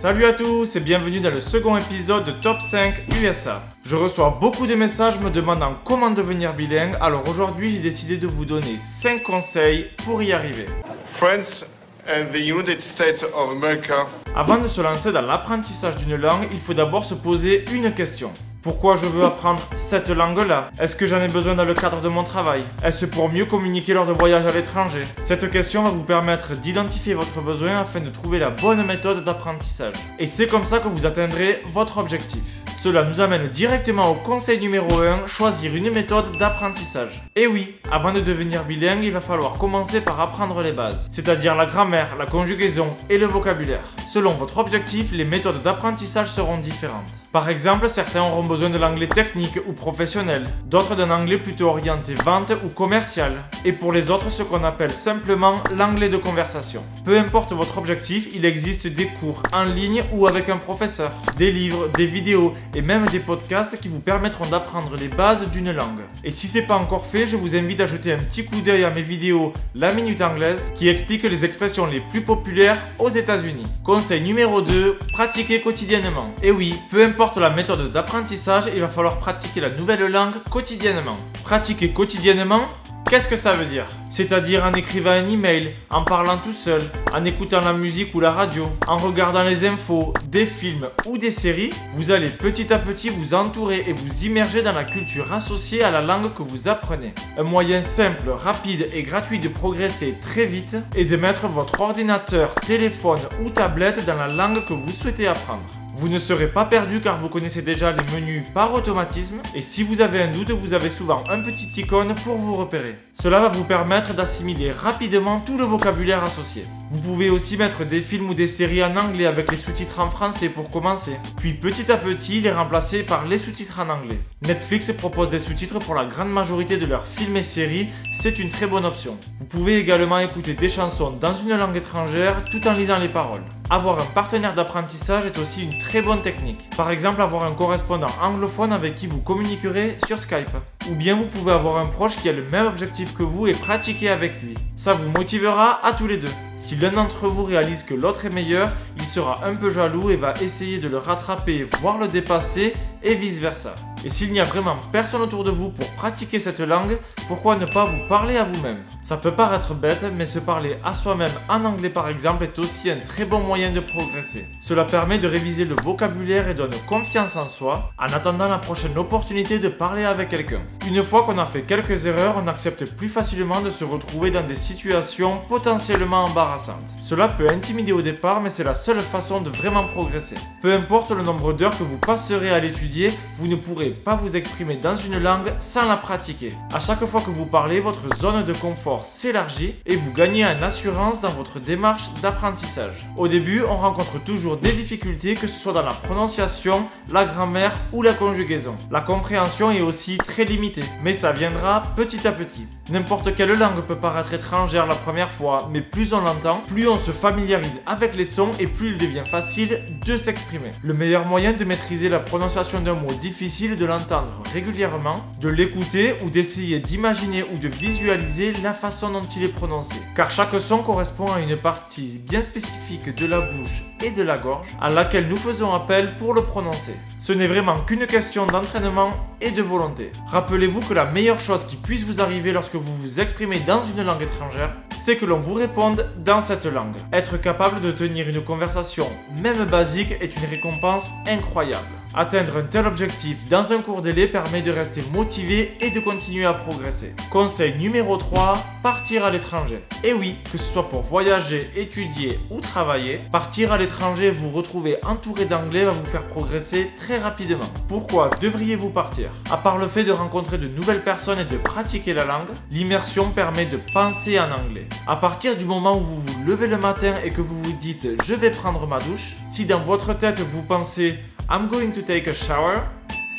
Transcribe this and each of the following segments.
Salut à tous et bienvenue dans le second épisode de Top 5 USA. Je reçois beaucoup de messages me demandant comment devenir bilingue, alors aujourd'hui j'ai décidé de vous donner 5 conseils pour y arriver. France and the United States of America. Avant de se lancer dans l'apprentissage d'une langue, il faut d'abord se poser une question. Pourquoi je veux apprendre cette langue-là? Est-ce que j'en ai besoin dans le cadre de mon travail? Est-ce pour mieux communiquer lors de voyages à l'étranger? Cette question va vous permettre d'identifier votre besoin afin de trouver la bonne méthode d'apprentissage. Et c'est comme ça que vous atteindrez votre objectif. Cela nous amène directement au conseil numéro 1, choisir une méthode d'apprentissage. Et oui, avant de devenir bilingue, il va falloir commencer par apprendre les bases, c'est-à-dire la grammaire, la conjugaison et le vocabulaire. Selon votre objectif, les méthodes d'apprentissage seront différentes. Par exemple, certains auront besoin de l'anglais technique ou professionnel, d'autres d'un anglais plutôt orienté vente ou commercial, et pour les autres ce qu'on appelle simplement l'anglais de conversation. Peu importe votre objectif, il existe des cours en ligne ou avec un professeur, des livres, des vidéos et même des podcasts qui vous permettront d'apprendre les bases d'une langue. Et si c'est pas encore fait, je vous invite à jeter un petit coup d'œil à mes vidéos La Minute Anglaise qui explique les expressions les plus populaires aux États-Unis. Conseil numéro 2, pratiquez quotidiennement. Et oui, peu importe la méthode d'apprentissage, il va falloir pratiquer la nouvelle langue quotidiennement. Pratiquer quotidiennement, qu'est-ce que ça veut dire? C'est-à-dire en écrivant un email, en parlant tout seul, en écoutant la musique ou la radio, en regardant les infos, des films ou des séries, vous allez petit à petit vous entourer et vous immerger dans la culture associée à la langue que vous apprenez. Un moyen simple, rapide et gratuit de progresser très vite est de mettre votre ordinateur, téléphone ou tablette dans la langue que vous souhaitez apprendre. Vous ne serez pas perdu car vous connaissez déjà les menus par automatisme et si vous avez un doute, vous avez souvent un petit icône pour vous repérer. Cela va vous permettre d'assimiler rapidement tout le vocabulaire associé. Vous pouvez aussi mettre des films ou des séries en anglais avec les sous-titres en français pour commencer, puis petit à petit les remplacer par les sous-titres en anglais. Netflix propose des sous-titres pour la grande majorité de leurs films et séries, c'est une très bonne option. Vous pouvez également écouter des chansons dans une langue étrangère tout en lisant les paroles. Avoir un partenaire d'apprentissage est aussi une très bonne technique. Par exemple, avoir un correspondant anglophone avec qui vous communiquerez sur Skype. Ou bien vous pouvez avoir un proche qui a le même objectif que vous et pratiquer avec lui. Ça vous motivera à tous les deux. Si l'un d'entre vous réalise que l'autre est meilleur, il sera un peu jaloux et va essayer de le rattraper, voire le dépasser, et vice versa. Et s'il n'y a vraiment personne autour de vous pour pratiquer cette langue, pourquoi ne pas vous parler à vous-même? Ça peut paraître bête, mais se parler à soi-même en anglais par exemple est aussi un très bon moyen de progresser. Cela permet de réviser le vocabulaire et donne confiance en soi, en attendant la prochaine opportunité de parler avec quelqu'un. Une fois qu'on a fait quelques erreurs, on accepte plus facilement de se retrouver dans des situations potentiellement embarrassantes. Cela peut intimider au départ, mais c'est la seule façon de vraiment progresser. Peu importe le nombre d'heures que vous passerez à l'étudier, vous ne pourrez pas vous exprimer dans une langue sans la pratiquer. À chaque fois que vous parlez, votre zone de confort s'élargit et vous gagnez en assurance dans votre démarche d'apprentissage. Au début, on rencontre toujours des difficultés, que ce soit dans la prononciation, la grammaire ou la conjugaison. La compréhension est aussi très limitée, mais ça viendra petit à petit. N'importe quelle langue peut paraître étrangère la première fois, mais plus on l'entend, plus on se familiarise avec les sons et plus il devient facile de s'exprimer. Le meilleur moyen de maîtriser la prononciation d'un mot difficile est de l'entendre régulièrement, de l'écouter ou d'essayer d'imaginer ou de visualiser la façon dont il est prononcé. Car chaque son correspond à une partie bien spécifique de la bouche et de la gorge à laquelle nous faisons appel pour le prononcer. Ce n'est vraiment qu'une question d'entraînement et de volonté. Rappelez-vous que la meilleure chose qui puisse vous arriver lorsque vous vous exprimez dans une langue étrangère, c'est que l'on vous réponde dans cette langue. Être capable de tenir une conversation, même basique, est une récompense incroyable. Atteindre un tel objectif dans un court délai permet de rester motivé et de continuer à progresser. Conseil numéro 3, partir à l'étranger. Et oui, que ce soit pour voyager, étudier ou travailler, partir à l'étranger et vous retrouver entouré d'anglais va vous faire progresser très rapidement. Pourquoi devriez-vous partir? À part le fait de rencontrer de nouvelles personnes et de pratiquer la langue, l'immersion permet de penser en anglais. À partir du moment où vous vous levez le matin et que vous vous dites « je vais prendre ma douche », si dans votre tête vous pensez « I'm going to take a shower »,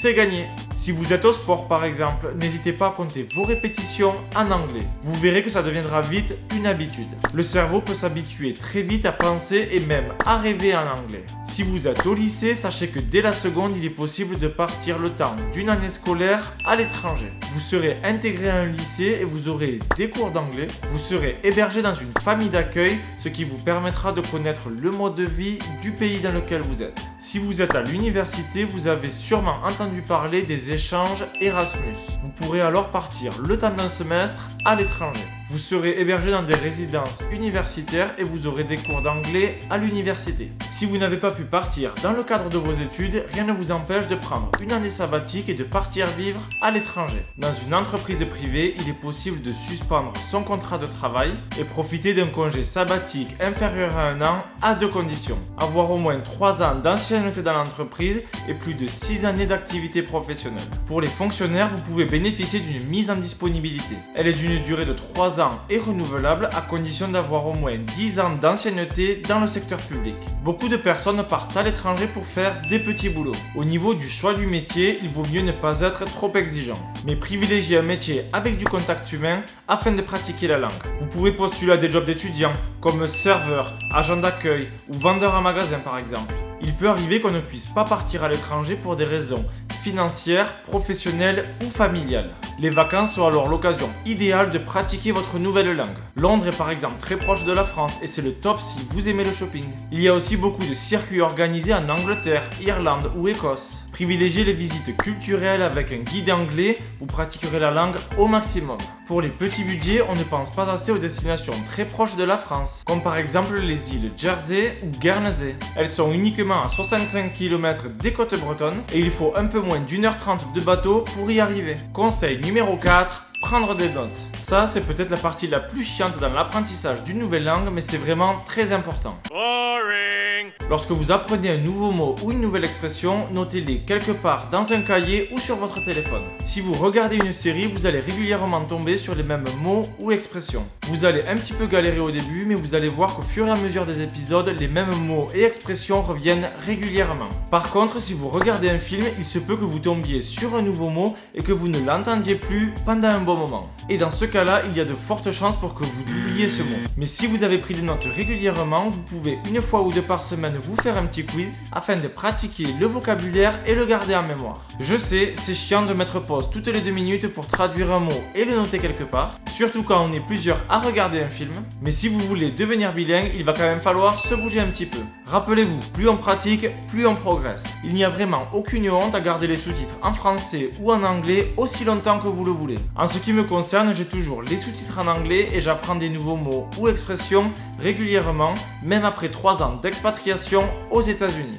c'est gagné. Si vous êtes au sport par exemple, n'hésitez pas à compter vos répétitions en anglais. Vous verrez que ça deviendra vite une habitude. Le cerveau peut s'habituer très vite à penser et même à rêver en anglais. Si vous êtes au lycée, sachez que dès la seconde, il est possible de partir le temps d'une année scolaire à l'étranger. Vous serez intégré à un lycée et vous aurez des cours d'anglais. Vous serez hébergé dans une famille d'accueil, ce qui vous permettra de connaître le mode de vie du pays dans lequel vous êtes. Si vous êtes à l'université, vous avez sûrement entendu parler des échanges Erasmus. Vous pourrez alors partir le temps d'un semestre à l'étranger. Vous serez hébergé dans des résidences universitaires et vous aurez des cours d'anglais à l'université. Si vous n'avez pas pu partir dans le cadre de vos études, rien ne vous empêche de prendre une année sabbatique et de partir vivre à l'étranger. Dans une entreprise privée, il est possible de suspendre son contrat de travail et profiter d'un congé sabbatique inférieur à 1 an à 2 conditions. Avoir au moins 3 ans d'ancienneté dans l'entreprise et plus de 6 années d'activité professionnelle. Pour les fonctionnaires, vous pouvez bénéficier d'une mise en disponibilité. Elle est d'une durée de 3 ans et renouvelable à condition d'avoir au moins 10 ans d'ancienneté dans le secteur public. Beaucoup de personnes partent à l'étranger pour faire des petits boulots. Au niveau du choix du métier, il vaut mieux ne pas être trop exigeant, mais privilégier un métier avec du contact humain afin de pratiquer la langue. Vous pouvez postuler à des jobs d'étudiants comme serveur, agent d'accueil ou vendeur en magasin par exemple. Il peut arriver qu'on ne puisse pas partir à l'étranger pour des raisons financières, professionnelles ou familiales. Les vacances sont alors l'occasion idéale de pratiquer votre nouvelle langue. Londres est par exemple très proche de la France et c'est le top si vous aimez le shopping. Il y a aussi beaucoup de circuits organisés en Angleterre, Irlande ou Écosse. Privilégiez les visites culturelles avec un guide anglais, vous pratiquerez la langue au maximum. Pour les petits budgets, on ne pense pas assez aux destinations très proches de la France, comme par exemple les îles Jersey ou Guernsey. Elles sont uniquement à 65 km des côtes bretonnes et il faut un peu moins d'1h30 de bateau pour y arriver. Conseil numéro 4. Prendre des notes. Ça, c'est peut-être la partie la plus chiante dans l'apprentissage d'une nouvelle langue, mais c'est vraiment très important. Boring. Lorsque vous apprenez un nouveau mot ou une nouvelle expression, notez-les quelque part dans un cahier ou sur votre téléphone. Si vous regardez une série, vous allez régulièrement tomber sur les mêmes mots ou expressions. Vous allez un petit peu galérer au début, mais vous allez voir qu'au fur et à mesure des épisodes, les mêmes mots et expressions reviennent régulièrement. Par contre, si vous regardez un film, il se peut que vous tombiez sur un nouveau mot et que vous ne l'entendiez plus pendant un bon moment. Et dans ce cas-là, il y a de fortes chances pour que vous oubliez ce mot. Mais si vous avez pris des notes régulièrement, vous pouvez une fois ou deux par semaine vous faire un petit quiz afin de pratiquer le vocabulaire et le garder en mémoire. Je sais, c'est chiant de mettre pause toutes les 2 minutes pour traduire un mot et le noter quelque part, surtout quand on est plusieurs à regarder un film, mais si vous voulez devenir bilingue, il va quand même falloir se bouger un petit peu. Rappelez-vous, plus on pratique, plus on progresse. Il n'y a vraiment aucune honte à garder les sous-titres en français ou en anglais aussi longtemps que vous le voulez. En ce qui me concerne, j'ai toujours les sous-titres en anglais et j'apprends des nouveaux mots ou expressions régulièrement, même après 3 ans d'expatriation aux États-Unis.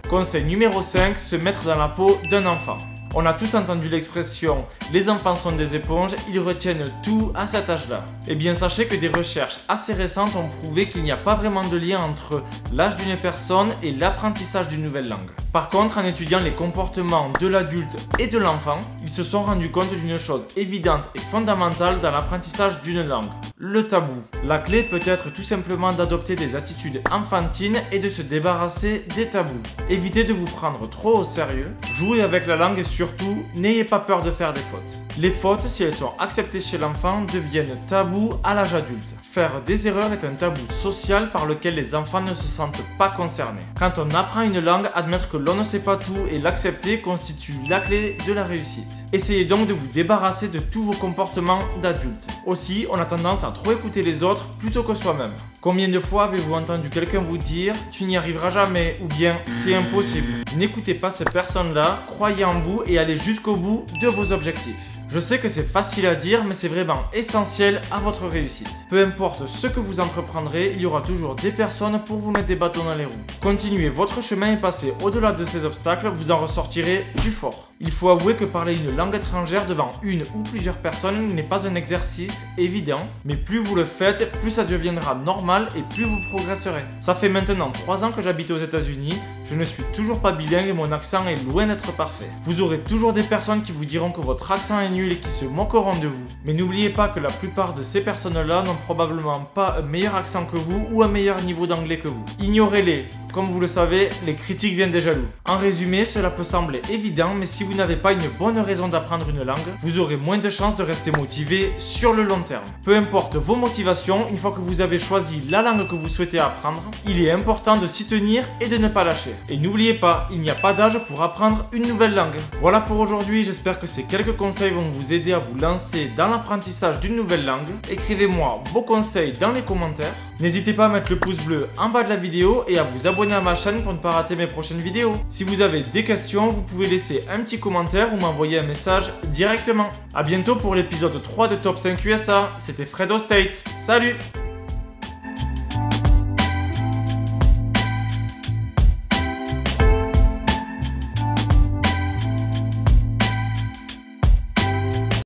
Conseil numéro 5, se mettre dans la peau d'un enfant. On a tous entendu l'expression « les enfants sont des éponges, ils retiennent tout à cet âge-là ». Eh bien sachez que des recherches assez récentes ont prouvé qu'il n'y a pas vraiment de lien entre l'âge d'une personne et l'apprentissage d'une nouvelle langue. Par contre, en étudiant les comportements de l'adulte et de l'enfant, ils se sont rendus compte d'une chose évidente et fondamentale dans l'apprentissage d'une langue, le tabou. La clé peut être tout simplement d'adopter des attitudes enfantines et de se débarrasser des tabous. Évitez de vous prendre trop au sérieux, jouez avec la langue et surtout, n'ayez pas peur de faire des fautes. Les fautes, si elles sont acceptées chez l'enfant, deviennent tabous à l'âge adulte. Faire des erreurs est un tabou social par lequel les enfants ne se sentent pas concernés. Quand on apprend une langue, admettre que l'on ne sait pas tout et l'accepter constitue la clé de la réussite. Essayez donc de vous débarrasser de tous vos comportements d'adulte. Aussi, on a tendance à trop écouter les autres plutôt que soi-même. Combien de fois avez-vous entendu quelqu'un vous dire « tu n'y arriveras jamais » ou bien « c'est impossible ». N'écoutez pas ces personnes-là, croyez en vous et allez jusqu'au bout de vos objectifs. Je sais que c'est facile à dire, mais c'est vraiment essentiel à votre réussite. Peu importe ce que vous entreprendrez, il y aura toujours des personnes pour vous mettre des bâtons dans les roues. Continuez votre chemin et passez au-delà de ces obstacles, vous en ressortirez plus fort. Il faut avouer que parler une langue étrangère devant une ou plusieurs personnes n'est pas un exercice évident, mais plus vous le faites, plus ça deviendra normal et plus vous progresserez. Ça fait maintenant 3 ans que j'habite aux États-Unis, je ne suis toujours pas bilingue et mon accent est loin d'être parfait. Vous aurez toujours des personnes qui vous diront que votre accent est nul nuls et qui se moqueront de vous. Mais n'oubliez pas que la plupart de ces personnes-là n'ont probablement pas un meilleur accent que vous ou un meilleur niveau d'anglais que vous. Ignorez-les. Comme vous le savez, les critiques viennent des jaloux. En résumé, cela peut sembler évident, mais si vous n'avez pas une bonne raison d'apprendre une langue, vous aurez moins de chances de rester motivé sur le long terme. Peu importe vos motivations, une fois que vous avez choisi la langue que vous souhaitez apprendre, il est important de s'y tenir et de ne pas lâcher. Et n'oubliez pas, il n'y a pas d'âge pour apprendre une nouvelle langue. Voilà pour aujourd'hui, j'espère que ces quelques conseils vont vous aider à vous lancer dans l'apprentissage d'une nouvelle langue. Écrivez-moi vos conseils dans les commentaires. N'hésitez pas à mettre le pouce bleu en bas de la vidéo et à vous abonner à ma chaîne pour ne pas rater mes prochaines vidéos. Si vous avez des questions, vous pouvez laisser un petit commentaire ou m'envoyer un message directement. A bientôt pour l'épisode 3 de Top 5 USA. C'était Fredo State. Salut!